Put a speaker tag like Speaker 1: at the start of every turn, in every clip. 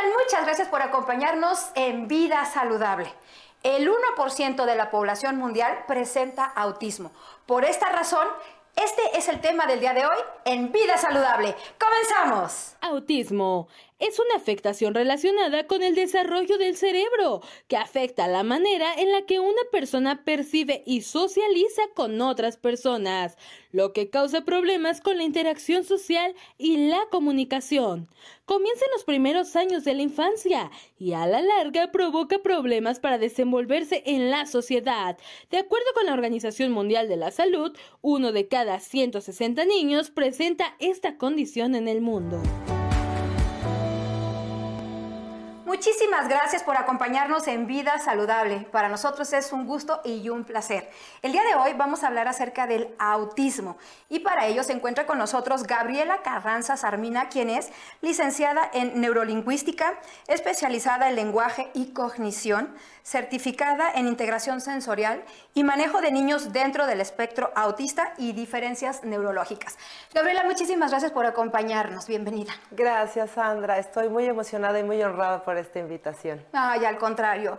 Speaker 1: tal? Muchas gracias por acompañarnos en Vida Saludable. El 1% de la población mundial presenta autismo. Por esta razón, este es el tema del día de hoy en Vida Saludable. ¡Comenzamos!
Speaker 2: Autismo es una afectación relacionada con el desarrollo del cerebro, que afecta la manera en la que una persona percibe y socializa con otras personas, lo que causa problemas con la interacción social y la comunicación. Comienza en los primeros años de la infancia y a la larga provoca problemas para desenvolverse en la sociedad. De acuerdo con la Organización Mundial de la Salud, 1 de cada 160 niños presenta esta condición en el mundo.
Speaker 1: Muchísimas gracias por acompañarnos en Vida Saludable. Para nosotros es un gusto y un placer. El día de hoy vamos a hablar acerca del autismo y para ello se encuentra con nosotros Gabriela Carranza Sarmina, quien es licenciada en Neurolingüística, especializada en lenguaje y cognición, certificada en integración sensorial y manejo de niños dentro del espectro autista y diferencias neurológicas. Gabriela, muchísimas gracias por acompañarnos. Bienvenida.
Speaker 3: Gracias, Sandra. Estoy muy emocionada y muy honrada por esta invitación.
Speaker 1: Ay, al contrario.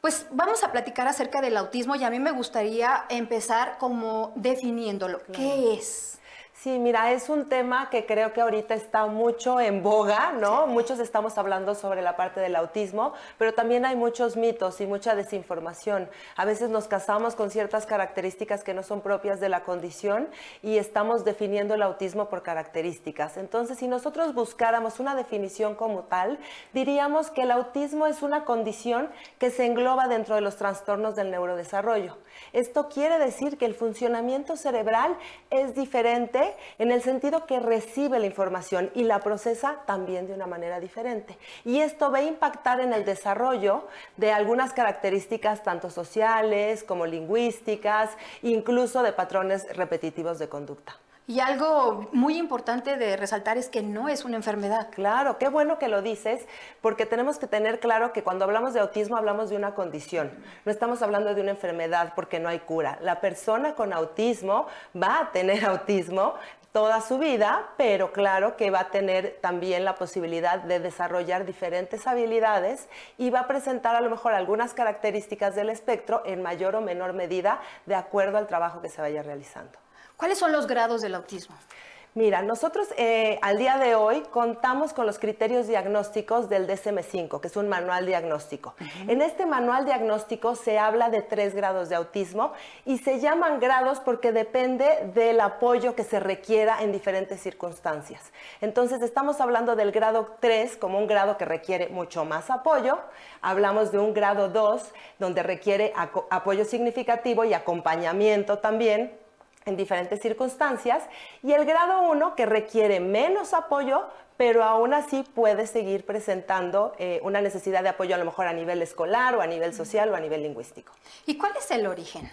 Speaker 1: Pues vamos a platicar acerca del autismo y a mí me gustaría empezar como definiéndolo. Claro. ¿Qué es?
Speaker 3: Sí, mira, es un tema que creo que ahorita está mucho en boga, ¿no? Sí. Muchos estamos hablando sobre la parte del autismo, pero también hay muchos mitos y mucha desinformación. A veces nos casamos con ciertas características que no son propias de la condición y estamos definiendo el autismo por características. Entonces, si nosotros buscáramos una definición como tal, diríamos que el autismo es una condición que se engloba dentro de los trastornos del neurodesarrollo. Esto quiere decir que el funcionamiento cerebral es diferente en el sentido que recibe la información y la procesa también de una manera diferente. Y esto va a impactar en el desarrollo de algunas características tanto sociales como lingüísticas, incluso de patrones repetitivos de conducta.
Speaker 1: Y algo muy importante de resaltar es que no es una enfermedad.
Speaker 3: Claro, qué bueno que lo dices, porque tenemos que tener claro que cuando hablamos de autismo hablamos de una condición. No estamos hablando de una enfermedad porque no hay cura. La persona con autismo va a tener autismo toda su vida, pero claro que va a tener también la posibilidad de desarrollar diferentes habilidades y va a presentar a lo mejor algunas características del espectro en mayor o menor medida de acuerdo al trabajo que se vaya realizando.
Speaker 1: ¿Cuáles son los grados del autismo?
Speaker 3: Mira, nosotros al día de hoy contamos con los criterios diagnósticos del DSM-5, que es un manual diagnóstico. En este manual diagnóstico se habla de 3 grados de autismo y se llaman grados porque depende del apoyo que se requiera en diferentes circunstancias. Entonces estamos hablando del grado 3 como un grado que requiere mucho más apoyo. Hablamos de un grado 2 donde requiere apoyo significativo y acompañamiento también en diferentes circunstancias, y el grado 1 que requiere menos apoyo, pero aún así puede seguir presentando una necesidad de apoyo a lo mejor a nivel escolar o a nivel social o a nivel lingüístico.
Speaker 1: ¿Y cuál es el origen?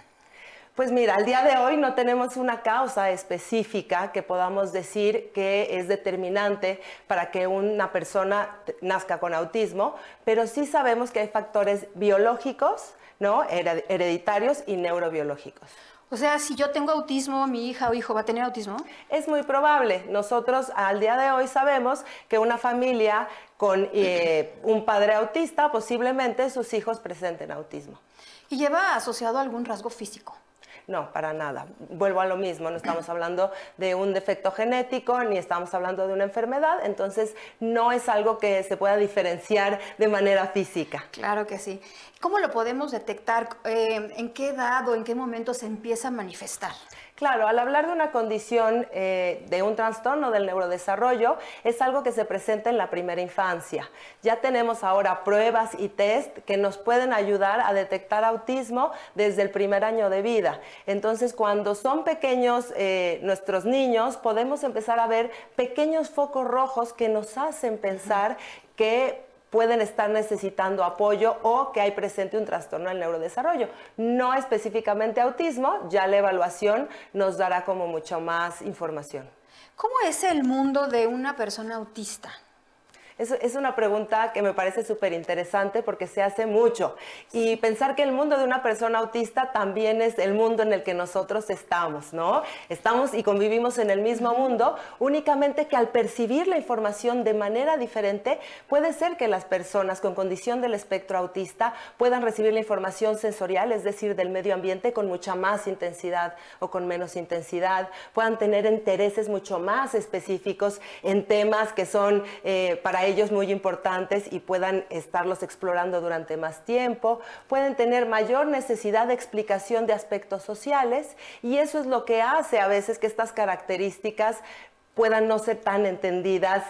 Speaker 3: Pues mira, al día de hoy no tenemos una causa específica que podamos decir que es determinante para que una persona nazca con autismo, pero sí sabemos que hay factores biológicos, ¿no? Hereditarios y neurobiológicos.
Speaker 1: O sea, si yo tengo autismo, ¿mi hija o hijo va a tener autismo?
Speaker 3: Es muy probable. Nosotros al día de hoy sabemos que una familia con un padre autista, posiblemente sus hijos presenten autismo.
Speaker 1: ¿Y lleva asociado algún rasgo físico?
Speaker 3: No, para nada. Vuelvo a lo mismo, no estamos hablando de un defecto genético ni estamos hablando de una enfermedad, entonces no es algo que se pueda diferenciar de manera física.
Speaker 1: Claro que sí. ¿Cómo lo podemos detectar? ¿En qué edad o en qué momento se empieza a manifestar?
Speaker 3: Claro, al hablar de una condición, de un trastorno del neurodesarrollo, es algo que se presenta en la primera infancia. Ya tenemos ahora pruebas y test que nos pueden ayudar a detectar autismo desde el primer año de vida. Entonces, cuando son pequeños nuestros niños, podemos empezar a ver pequeños focos rojos que nos hacen pensar que pueden estar necesitando apoyo o que hay presente un trastorno del neurodesarrollo. No específicamente autismo, ya la evaluación nos dará como mucho más información.
Speaker 1: ¿Cómo es el mundo de una persona autista?
Speaker 3: Es una pregunta que me parece súper interesante porque se hace mucho. Y pensar que el mundo de una persona autista también es el mundo en el que nosotros estamos, ¿no? Estamos y convivimos en el mismo mundo, únicamente que al percibir la información de manera diferente, puede ser que las personas con condición del espectro autista puedan recibir la información sensorial, es decir, del medio ambiente, con mucha más intensidad o con menos intensidad, puedan tener intereses mucho más específicos en temas que son para ellos muy importantes y puedan estarlos explorando durante más tiempo, pueden tener mayor necesidad de explicación de aspectos sociales, y eso es lo que hace a veces que estas características puedan no ser tan entendidas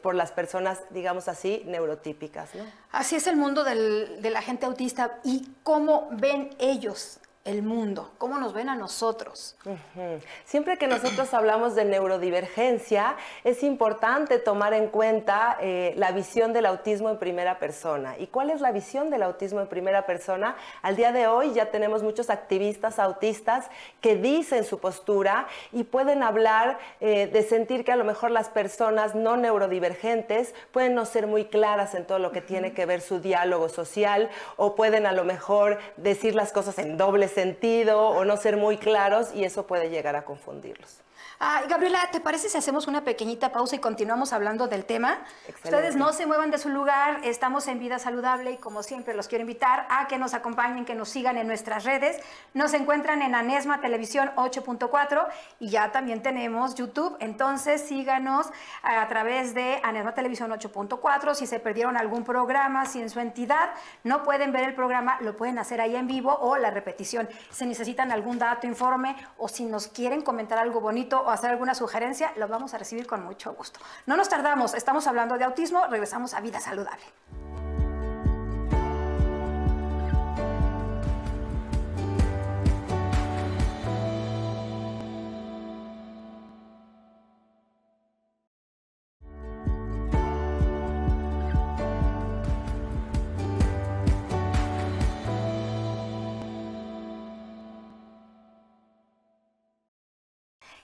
Speaker 3: por las personas, digamos así, neurotípicas, ¿no?
Speaker 1: Así es el mundo de la gente autista. ¿Y cómo ven ellos el mundo? ¿Cómo nos ven a nosotros?
Speaker 3: Siempre que nosotros hablamos de neurodivergencia, es importante tomar en cuenta la visión del autismo en primera persona. ¿Y cuál es la visión del autismo en primera persona? Al día de hoy ya tenemos muchos activistas autistas que dicen su postura y pueden hablar de sentir que a lo mejor las personas no neurodivergentes pueden no ser muy claras en todo lo que tiene que ver su diálogo social, o pueden a lo mejor decir las cosas en doble sentido o no ser muy claros, y eso puede llegar a confundirlos.
Speaker 1: Gabriela, ¿te parece si hacemos una pequeñita pausa y continuamos hablando del tema?
Speaker 3: Excelente.
Speaker 1: Ustedes no se muevan de su lugar, estamos en Vida Saludable y como siempre los quiero invitar a que nos acompañen, que nos sigan en nuestras redes. Nos encuentran en Anesma Televisión 8.4 y ya también tenemos YouTube, entonces síganos a través de Anesma Televisión 8.4. Si se perdieron algún programa, si en su entidad no pueden ver el programa, lo pueden hacer ahí en vivo o la repetición. Si necesitan algún dato, informe, o si nos quieren comentar algo bonito o hacer alguna sugerencia, lo vamos a recibir con mucho gusto. No nos tardamos, estamos hablando de autismo, regresamos a Vida Saludable.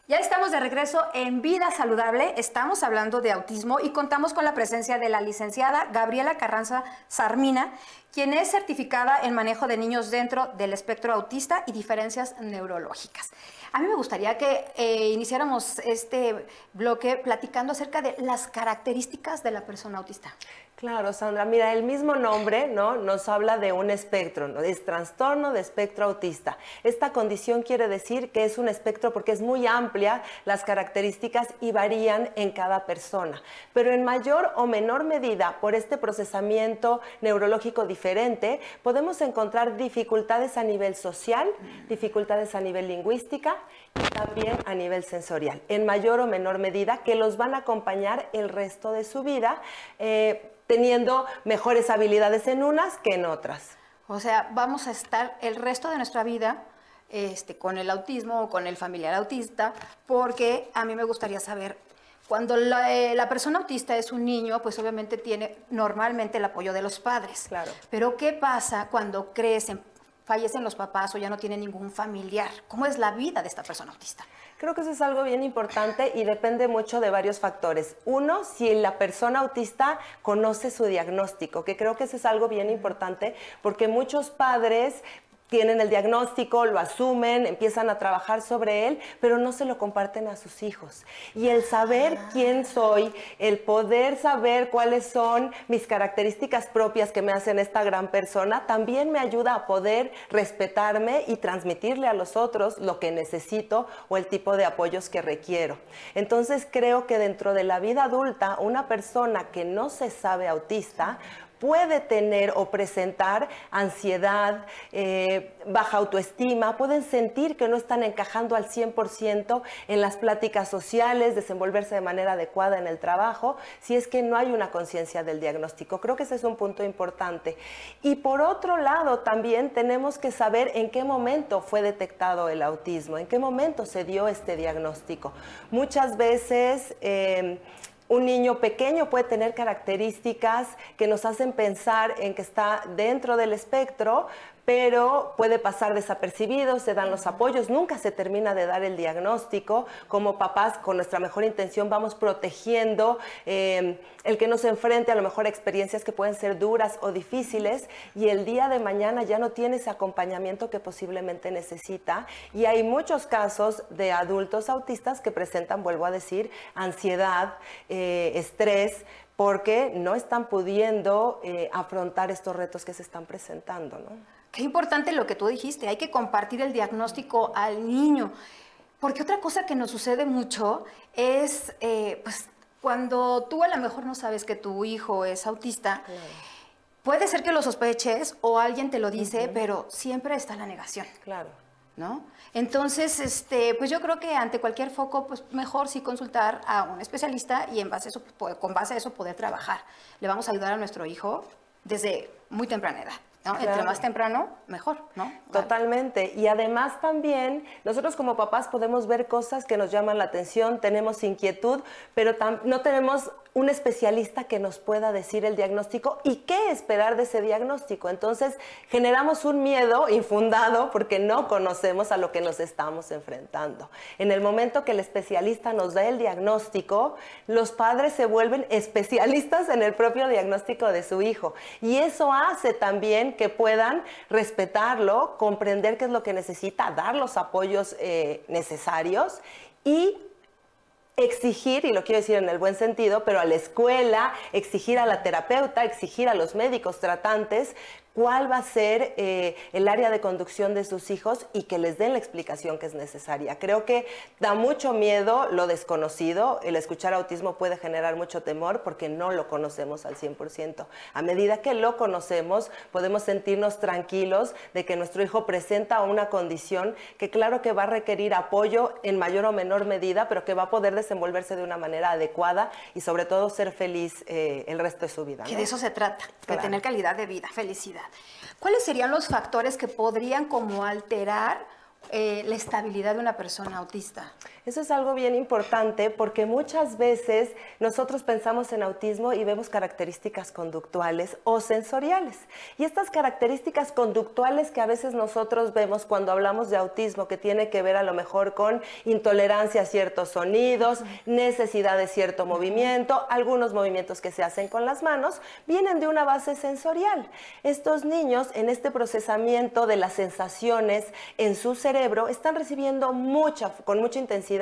Speaker 1: Ya estamos de regreso en Vida Saludable, estamos hablando de autismo y contamos con la presencia de la licenciada Gabriela Carranza Sarmina, quien es certificada en manejo de niños dentro del espectro autista y diferencias neurológicas. A mí me gustaría que iniciáramos este bloque platicando acerca de las características de la persona autista.
Speaker 3: Claro, Sandra, mira, el mismo nombre, ¿no?, nos habla de un espectro, ¿no? Es trastorno de espectro autista. Esta condición quiere decir que es un espectro porque es muy amplia las características y varían en cada persona. Pero en mayor o menor medida, por este procesamiento neurológico diferente, podemos encontrar dificultades a nivel social, dificultades a nivel lingüística y también a nivel sensorial, en mayor o menor medida, que los van a acompañar el resto de su vida, teniendo mejores habilidades en unas que en otras.
Speaker 1: O sea, vamos a estar el resto de nuestra vida con el autismo o con el familiar autista, porque a mí me gustaría saber, cuando la persona autista es un niño, pues obviamente tiene normalmente el apoyo de los padres.
Speaker 3: Claro.
Speaker 1: Pero ¿qué pasa cuando crecen, fallecen los papás o ya no tienen ningún familiar? ¿Cómo es la vida de esta persona autista?
Speaker 3: Creo que eso es algo bien importante y depende mucho de varios factores. Uno, si la persona autista conoce su diagnóstico, que creo que eso es algo bien importante, porque muchos padres tienen el diagnóstico, lo asumen, empiezan a trabajar sobre él, pero no se lo comparten a sus hijos. Y el saber quién soy, el poder saber cuáles son mis características propias que me hacen esta gran persona, también me ayuda a poder respetarme y transmitirle a los otros lo que necesito o el tipo de apoyos que requiero. Entonces creo que dentro de la vida adulta, una persona que no se sabe autista puede tener o presentar ansiedad, baja autoestima, pueden sentir que no están encajando al 100% en las pláticas sociales, desenvolverse de manera adecuada en el trabajo, si es que no hay una conciencia del diagnóstico. Creo que ese es un punto importante. Y por otro lado, también tenemos que saber en qué momento fue detectado el autismo, en qué momento se dio este diagnóstico. Muchas veces un niño pequeño puede tener características que nos hacen pensar en que está dentro del espectro, pero puede pasar desapercibido, se dan los apoyos, nunca se termina de dar el diagnóstico. Como papás, con nuestra mejor intención, vamos protegiendo el que no se enfrente a lo mejor a experiencias que pueden ser duras o difíciles, y el día de mañana ya no tiene ese acompañamiento que posiblemente necesita. Y hay muchos casos de adultos autistas que presentan, vuelvo a decir, ansiedad, estrés, porque no están pudiendo afrontar estos retos que se están presentando, ¿no?
Speaker 1: Qué importante lo que tú dijiste, hay que compartir el diagnóstico al niño, porque otra cosa que nos sucede mucho es, pues, cuando tú a lo mejor no sabes que tu hijo es autista, claro, puede ser que lo sospeches o alguien te lo dice, pero siempre está la negación.
Speaker 3: Claro.
Speaker 1: ¿No? Entonces, pues yo creo que ante cualquier foco, pues mejor sí consultar a un especialista y en base a eso, con base a eso poder trabajar. Le vamos a ayudar a nuestro hijo desde muy temprana edad, ¿no? Claro. Entre más temprano, mejor, ¿no?
Speaker 3: Totalmente. Y además también, nosotros como papás podemos ver cosas que nos llaman la atención, tenemos inquietud, pero no tenemos un especialista que nos pueda decir el diagnóstico y qué esperar de ese diagnóstico. Entonces, generamos un miedo infundado porque no conocemos a lo que nos estamos enfrentando. En el momento que el especialista nos da el diagnóstico, los padres se vuelven especialistas en el propio diagnóstico de su hijo. Y eso hace también que puedan respetarlo, comprender qué es lo que necesita, dar los apoyos necesarios y exigir, y lo quiero decir en el buen sentido, pero a la escuela, exigir a la terapeuta, exigir a los médicos tratantes cuál va a ser el área de conducción de sus hijos y que les den la explicación que es necesaria. Creo que da mucho miedo lo desconocido. El escuchar autismo puede generar mucho temor porque no lo conocemos al 100%. A medida que lo conocemos, podemos sentirnos tranquilos de que nuestro hijo presenta una condición que claro que va a requerir apoyo en mayor o menor medida, pero que va a poder desenvolverse de una manera adecuada y sobre todo ser feliz el resto de su vida, ¿no?
Speaker 1: Que de eso se trata,
Speaker 3: Claro.
Speaker 1: de tener calidad de vida, felicidad. ¿Cuáles serían los factores que podrían como alterar la estabilidad de una persona autista?
Speaker 3: Eso es algo bien importante porque muchas veces nosotros pensamos en autismo y vemos características conductuales o sensoriales. Y estas características conductuales que a veces nosotros vemos cuando hablamos de autismo, que tiene que ver a lo mejor con intolerancia a ciertos sonidos, necesidad de cierto movimiento, algunos movimientos que se hacen con las manos, vienen de una base sensorial. Estos niños en este procesamiento de las sensaciones en su cerebro están recibiendo con mucha intensidad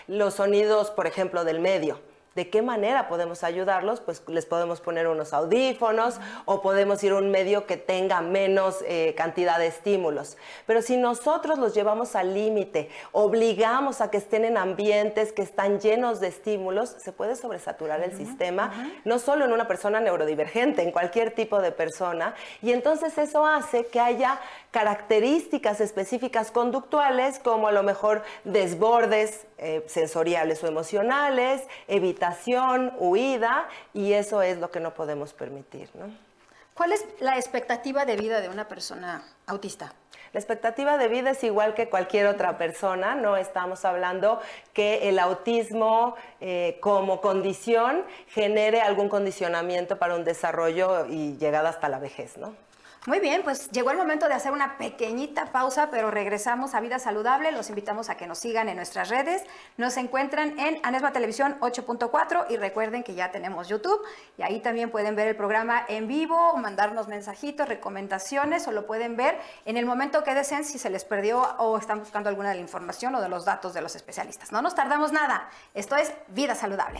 Speaker 3: los sonidos, por ejemplo, del medio. ¿De qué manera podemos ayudarlos? Pues les podemos poner unos audífonos o podemos ir a un medio que tenga menos cantidad de estímulos. Pero si nosotros los llevamos al límite, obligamos a que estén en ambientes que están llenos de estímulos, se puede sobresaturar el sistema, no solo en una persona neurodivergente, en cualquier tipo de persona. Y entonces eso hace que haya características específicas conductuales, como a lo mejor desbordes sensoriales o emocionales, evitación, huida, y eso es lo que no podemos permitir, ¿no?
Speaker 1: ¿Cuál es la expectativa de vida de una persona autista?
Speaker 3: La expectativa de vida es igual que cualquier otra persona, no estamos hablando que el autismo como condición genere algún condicionamiento para un desarrollo y llegada hasta la vejez, ¿no?
Speaker 1: Muy bien, pues llegó el momento de hacer una pequeñita pausa, pero regresamos a Vida Saludable. Los invitamos a que nos sigan en nuestras redes. Nos encuentran en Anesma Televisión 8.4 y recuerden que ya tenemos YouTube y ahí también pueden ver el programa en vivo, mandarnos mensajitos, recomendaciones o lo pueden ver en el momento que deseen si se les perdió o están buscando alguna de la información o de los datos de los especialistas. No nos tardamos nada. Esto es Vida Saludable.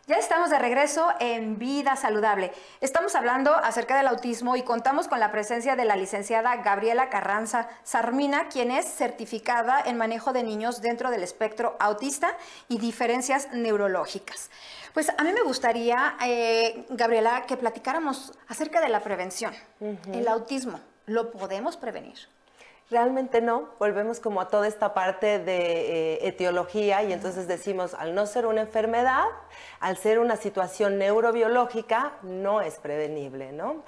Speaker 1: Ya estamos de regreso en Vida Saludable. Estamos hablando acerca del autismo y contamos con la presencia de la licenciada Gabriela Carranza Sarmina, quien es certificada en manejo de niños dentro del espectro autista y diferencias neurológicas. Pues a mí me gustaría, Gabriela, que platicáramos acerca de la prevención. El autismo, ¿lo podemos prevenir?
Speaker 3: Realmente no, volvemos como a toda esta parte de etiología y entonces decimos, al no ser una enfermedad, al ser una situación neurobiológica, no es prevenible, ¿no?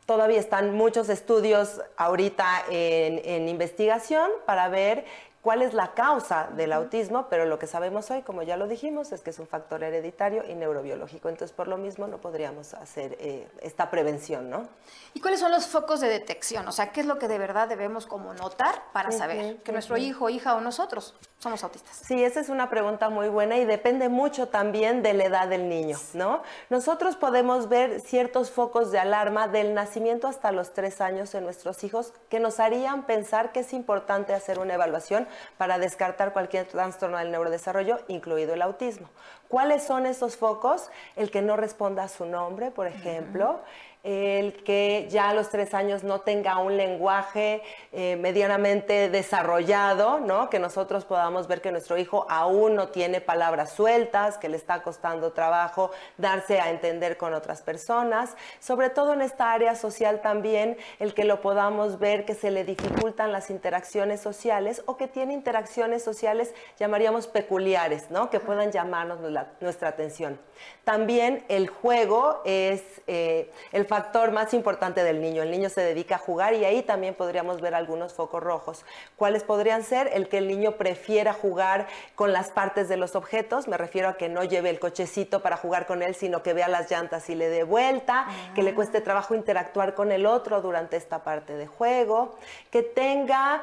Speaker 3: Todavía están muchos estudios ahorita en investigación para ver cuál es la causa del autismo, pero lo que sabemos hoy, como ya lo dijimos, es que es un factor hereditario y neurobiológico. Entonces, por lo mismo, no podríamos hacer esta prevención, ¿no?
Speaker 1: ¿Y cuáles son los focos de detección? O sea, ¿qué es lo que de verdad debemos como notar para saber que nuestro hijo, hija o nosotros somos autistas?
Speaker 3: Sí, esa es una pregunta muy buena y depende mucho también de la edad del niño, ¿no? Nosotros podemos ver ciertos focos de alarma del nacimiento hasta los 3 años en nuestros hijos que nos harían pensar que es importante hacer una evaluación para descartar cualquier trastorno del neurodesarrollo, incluido el autismo. ¿Cuáles son esos focos? El que no responda a su nombre, por ejemplo, el que ya a los 3 años no tenga un lenguaje medianamente desarrollado, ¿no? Que nosotros podamos ver que nuestro hijo aún no tiene palabras sueltas, que le está costando trabajo darse a entender con otras personas. Sobre todo en esta área social también, el que lo podamos ver que se le dificultan las interacciones sociales o que tiene interacciones sociales, llamaríamos peculiares, ¿no? Que puedan llamarnos nuestra atención. También el juego es el factor más importante del niño. El niño se dedica a jugar y ahí también podríamos ver algunos focos rojos. ¿Cuáles podrían ser? El que el niño prefiera jugar con las partes de los objetos, me refiero a que no lleve el cochecito para jugar con él, sino que vea las llantas y le dé vuelta, que le cueste trabajo interactuar con el otro durante esta parte de juego, que tenga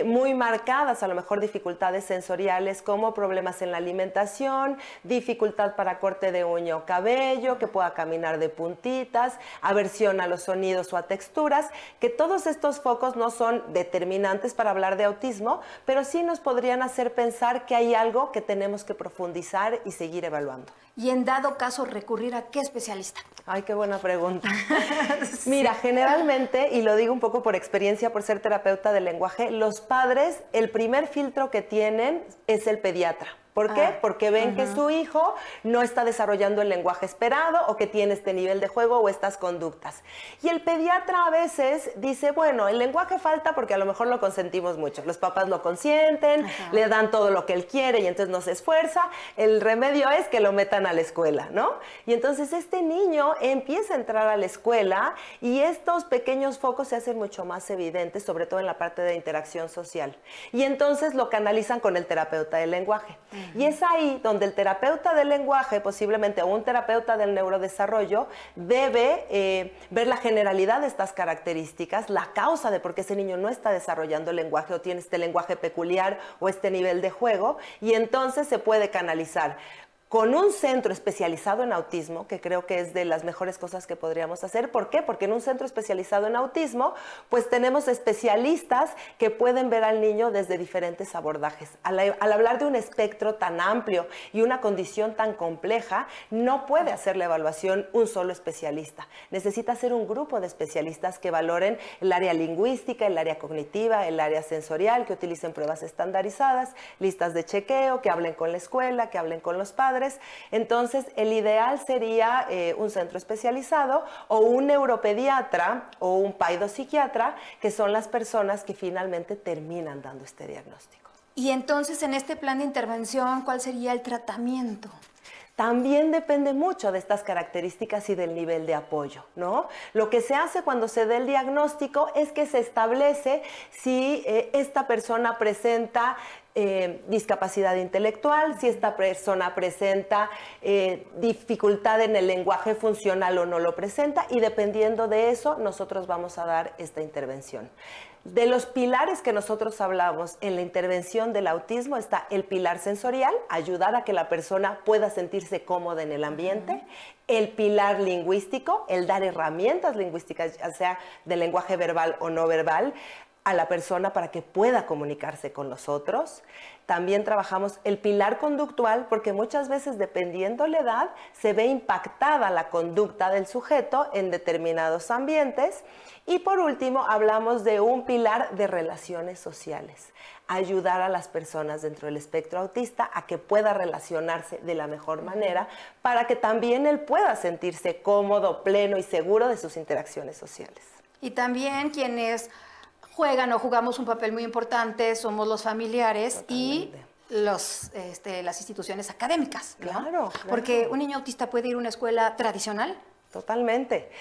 Speaker 3: muy marcadas a lo mejor dificultades sensoriales como problemas en la alimentación, dificultad para corte de uña o cabello, que pueda caminar de puntitas, aversión a los sonidos o a texturas, que todos estos focos no son determinantes para hablar de autismo, pero sí nos podrían hacer pensar que hay algo que tenemos que profundizar y seguir evaluando.
Speaker 1: Y en dado caso, ¿recurrir a qué especialista?
Speaker 3: Ay, qué buena pregunta. Sí. Mira, generalmente, y lo digo un poco por experiencia, por ser terapeuta del lenguaje, los padres, el primer filtro que tienen es el pediatra. ¿Por qué? Porque ven que su hijo no está desarrollando el lenguaje esperado o que tiene este nivel de juego o estas conductas. Y el pediatra a veces dice, bueno, el lenguaje falta porque a lo mejor lo consentimos mucho. Los papás lo consienten, le dan todo lo que él quiere y entonces no se esfuerza. El remedio es que lo metan a la escuela, ¿no? Y entonces este niño empieza a entrar a la escuela y estos pequeños focos se hacen mucho más evidentes, sobre todo en la parte de interacción social. Y entonces lo canalizan con el terapeuta del lenguaje. Y es ahí donde el terapeuta del lenguaje, posiblemente un terapeuta del neurodesarrollo, debe ver la generalidad de estas características, la causa de por qué ese niño no está desarrollando el lenguaje o tiene este lenguaje peculiar o este nivel de juego, y entonces se puede canalizar con un centro especializado en autismo, que creo que es de las mejores cosas que podríamos hacer. ¿Por qué? Porque en un centro especializado en autismo, pues tenemos especialistas que pueden ver al niño desde diferentes abordajes. Al hablar de un espectro tan amplio y una condición tan compleja, no puede hacer la evaluación un solo especialista. Necesita ser un grupo de especialistas que valoren el área lingüística, el área cognitiva, el área sensorial, que utilicen pruebas estandarizadas, listas de chequeo, que hablen con la escuela, que hablen con los padres. Entonces, el ideal sería un centro especializado o un neuropediatra o un paidopsiquiatra, que son las personas que finalmente terminan dando este diagnóstico.
Speaker 1: Y entonces, en este plan de intervención, ¿cuál sería el tratamiento?
Speaker 3: También depende mucho de estas características y del nivel de apoyo, ¿no? Lo que se hace cuando se da el diagnóstico es que se establece si esta persona presenta discapacidad intelectual, si esta persona presenta dificultad en el lenguaje funcional o no lo presenta, y dependiendo de eso nosotros vamos a dar esta intervención. De los pilares que nosotros hablamos en la intervención del autismo está el pilar sensorial, ayudar a que la persona pueda sentirse cómoda en el ambiente. El pilar lingüístico, el dar herramientas lingüísticas, ya sea de lenguaje verbal o no verbal, a la persona para que pueda comunicarse con nosotros. También trabajamos el pilar conductual, porque muchas veces, dependiendo la edad, se ve impactada la conducta del sujeto en determinados ambientes. Y por último, hablamos de un pilar de relaciones sociales. Ayudar a las personas dentro del espectro autista a que pueda relacionarse de la mejor manera para que también él pueda sentirse cómodo, pleno y seguro de sus interacciones sociales.
Speaker 1: Y también quienes juegan o jugamos un papel muy importante, somos los familiares.
Speaker 3: Totalmente.
Speaker 1: Y las instituciones académicas, ¿no?
Speaker 3: Claro.
Speaker 1: Porque un niño autista puede ir a una escuela tradicional.
Speaker 3: Totalmente.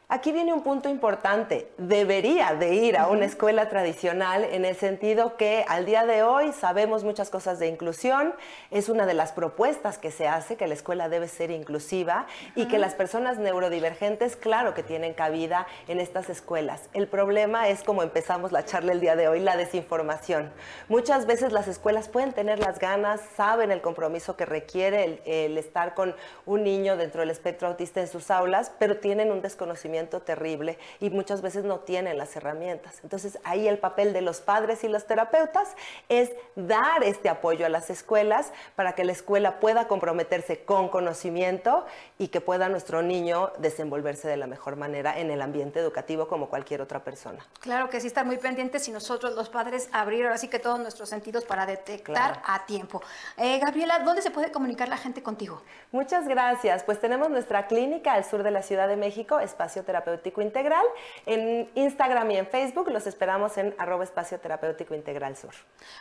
Speaker 3: Aquí viene un punto importante. Debería de ir a una escuela tradicional en el sentido que al día de hoy sabemos muchas cosas de inclusión. Es una de las propuestas que se hace, que la escuela debe ser inclusiva y que las personas neurodivergentes, claro que tienen cabida en estas escuelas. El problema es, como empezamos la charla el día de hoy, la desinformación. Muchas veces las escuelas pueden tener las ganas, saben el compromiso que requiere el estar con un niño dentro del espectro autista en sus aulas, pero tienen un desconocimiento terrible y muchas veces no tienen las herramientas. Entonces, ahí el papel de los padres y los terapeutas es dar este apoyo a las escuelas para que la escuela pueda comprometerse con conocimiento y que pueda nuestro niño desenvolverse de la mejor manera en el ambiente educativo como cualquier otra persona.
Speaker 1: Claro que sí, estar muy pendientes y nosotros los padres abrir ahora sí que todos nuestros sentidos para detectar a tiempo. Gabriela, ¿dónde se puede comunicar la gente contigo?
Speaker 3: Muchas gracias. Pues tenemos nuestra clínica al sur de la Ciudad de México, Espacio Terapéutico Integral. En Instagram y en Facebook los esperamos en @Espacio Terapéutico Integral Sur.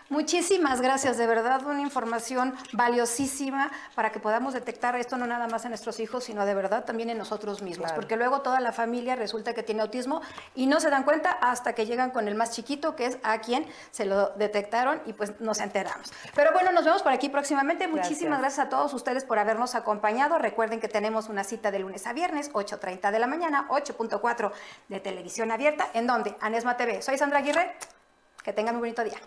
Speaker 1: Muchísimas gracias, de verdad una información valiosísima para que podamos detectar esto no nada más en nuestros hijos, sino de verdad también en nosotros mismos,
Speaker 3: Claro.
Speaker 1: porque luego toda la familia resulta que tiene autismo y no se dan cuenta hasta que llegan con el más chiquito, que es a quien se lo detectaron y pues nos enteramos. Pero bueno, nos vemos por aquí próximamente. Muchísimas gracias a todos ustedes por habernos acompañado. Recuerden que tenemos una cita de lunes a viernes, 8:30 de la mañana, 8.4 de televisión abierta, en donde Anesma TV. Soy Sandra Aguirre, que tengan un bonito día.